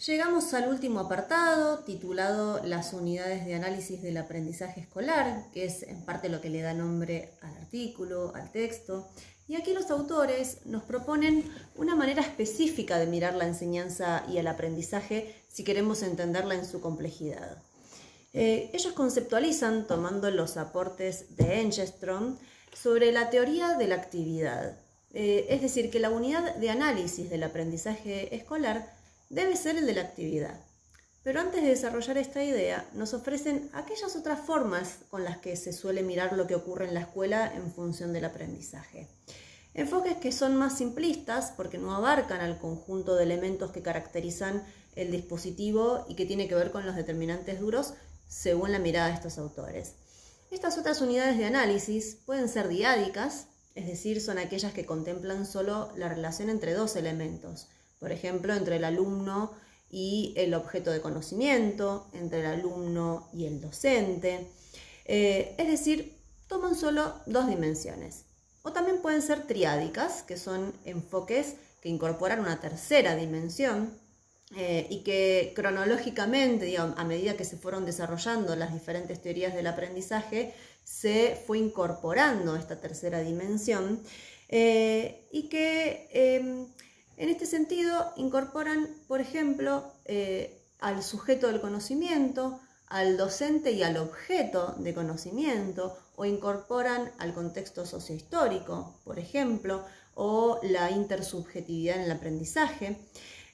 Llegamos al último apartado, titulado Las unidades de análisis del aprendizaje escolar, que es en parte lo que le da nombre al artículo, al texto. Y aquí los autores nos proponen una manera específica de mirar la enseñanza y el aprendizaje si queremos entenderla en su complejidad. Ellos conceptualizan, tomando los aportes de Engström, sobre la teoría de la actividad. Es decir, que la unidad de análisis del aprendizaje escolar debe ser el de la actividad. Pero antes de desarrollar esta idea, nos ofrecen aquellas otras formas con las que se suele mirar lo que ocurre en la escuela en función del aprendizaje. Enfoques que son más simplistas porque no abarcan al conjunto de elementos que caracterizan el dispositivo y que tiene que ver con los determinantes duros según la mirada de estos autores. Estas otras unidades de análisis pueden ser diádicas, es decir, son aquellas que contemplan solo la relación entre dos elementos. Por ejemplo, entre el alumno y el objeto de conocimiento, entre el alumno y el docente. Es decir, toman solo dos dimensiones. O también pueden ser triádicas, que son enfoques que incorporan una tercera dimensión y que cronológicamente, digamos, a medida que se fueron desarrollando las diferentes teorías del aprendizaje, se fue incorporando esta tercera dimensión y que en este sentido incorporan, por ejemplo, al sujeto del conocimiento, al docente y al objeto de conocimiento, o incorporan al contexto sociohistórico, por ejemplo, o la intersubjetividad en el aprendizaje.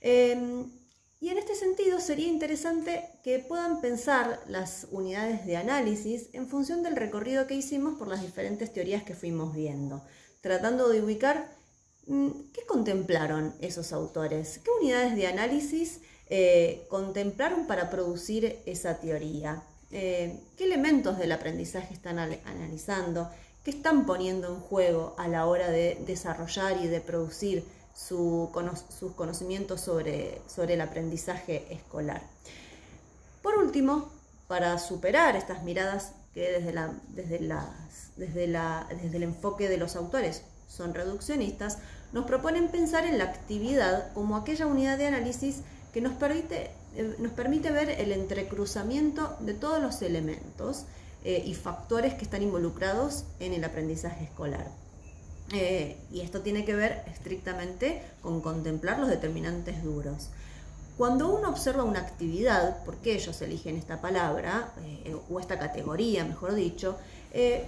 Y en este sentido sería interesante que puedan pensar las unidades de análisis en función del recorrido que hicimos por las diferentes teorías que fuimos viendo, tratando de ubicar ¿qué contemplaron esos autores? ¿Qué unidades de análisis contemplaron para producir esa teoría? ¿Qué elementos del aprendizaje están analizando? ¿Qué están poniendo en juego a la hora de desarrollar y de producir sus conocimientos sobre el aprendizaje escolar? Por último, para superar estas miradas que desde el enfoque de los autores son reduccionistas, nos proponen pensar en la actividad como aquella unidad de análisis que nos permite ver el entrecruzamiento de todos los elementos y factores que están involucrados en el aprendizaje escolar. Y esto tiene que ver estrictamente con contemplar los determinantes duros. Cuando uno observa una actividad, porque ellos eligen esta palabra, o esta categoría, mejor dicho,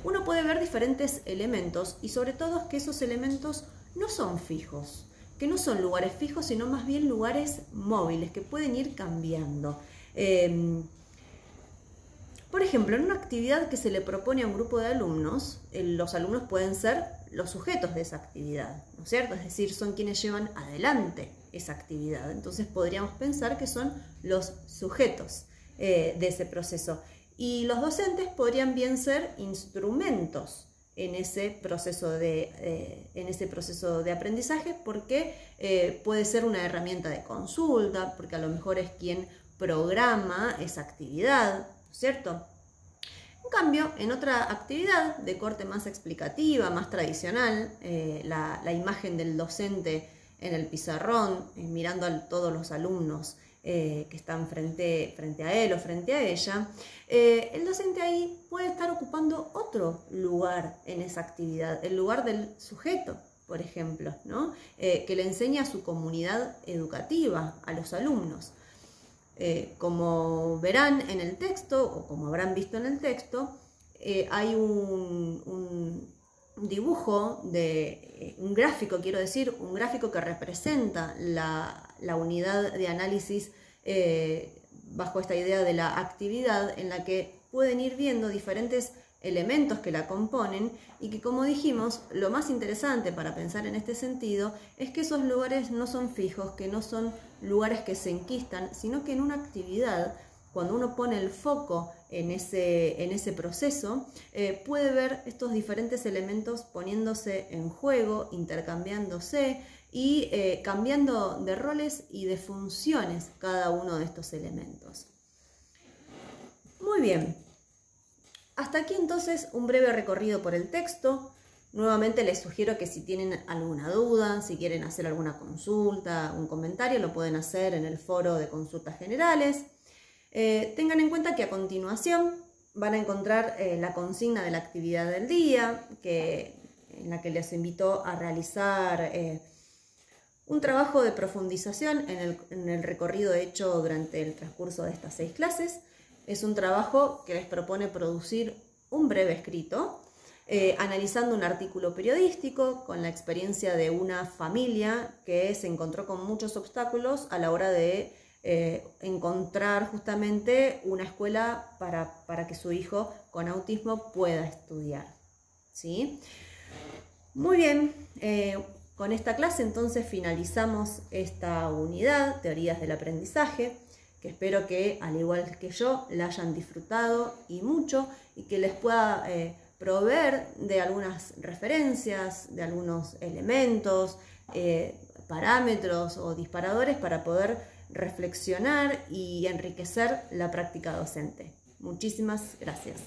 uno puede ver diferentes elementos y sobre todo que esos elementos no son fijos, que no son lugares fijos, sino más bien lugares móviles, que pueden ir cambiando. Por ejemplo, en una actividad que se le propone a un grupo de alumnos, los alumnos pueden ser los sujetos de esa actividad, ¿no es cierto? Es decir, son quienes llevan adelante esa actividad. Entonces podríamos pensar que son los sujetos de ese proceso. Y los docentes podrían bien ser instrumentos en ese proceso de aprendizaje, porque puede ser una herramienta de consulta, porque a lo mejor es quien programa esa actividad, ¿no es cierto? En cambio, en otra actividad de corte más explicativa, más tradicional, la imagen del docente en el pizarrón, mirando a todos los alumnos que están frente a él o frente a ella, el docente ahí puede estar ocupando otro lugar en esa actividad, el lugar del sujeto, por ejemplo, ¿no? Que le enseña a su comunidad educativa, a los alumnos. Como verán en el texto, o como habrán visto en el texto, hay un dibujo, un gráfico, quiero decir, un gráfico que representa la unidad de análisis bajo esta idea de la actividad, en la que pueden ir viendo diferentes elementos que la componen y que, como dijimos, lo más interesante para pensar en este sentido es que esos lugares no son fijos, que no son lugares que se enquistan, sino que en una actividad, cuando uno pone el foco en ese proceso, puede ver estos diferentes elementos poniéndose en juego, intercambiándose y cambiando de roles y de funciones cada uno de estos elementos. Muy bien. Hasta aquí entonces un breve recorrido por el texto. Nuevamente les sugiero que si tienen alguna duda, si quieren hacer alguna consulta, un comentario, lo pueden hacer en el foro de consultas generales. Tengan en cuenta que a continuación van a encontrar la consigna de la actividad del día, en la que les invito a realizar un trabajo de profundización en el recorrido hecho durante el transcurso de estas 6 clases. Es un trabajo que les propone producir un breve escrito, analizando un artículo periodístico con la experiencia de una familia que se encontró con muchos obstáculos a la hora de encontrar justamente una escuela para que su hijo con autismo pueda estudiar, ¿sí? Muy bien, con esta clase entonces finalizamos esta unidad, teorías del aprendizaje, que espero que al igual que yo la hayan disfrutado y mucho, y que les pueda proveer de algunas referencias, de algunos elementos, parámetros o disparadores para poder reflexionar y enriquecer la práctica docente. Muchísimas gracias.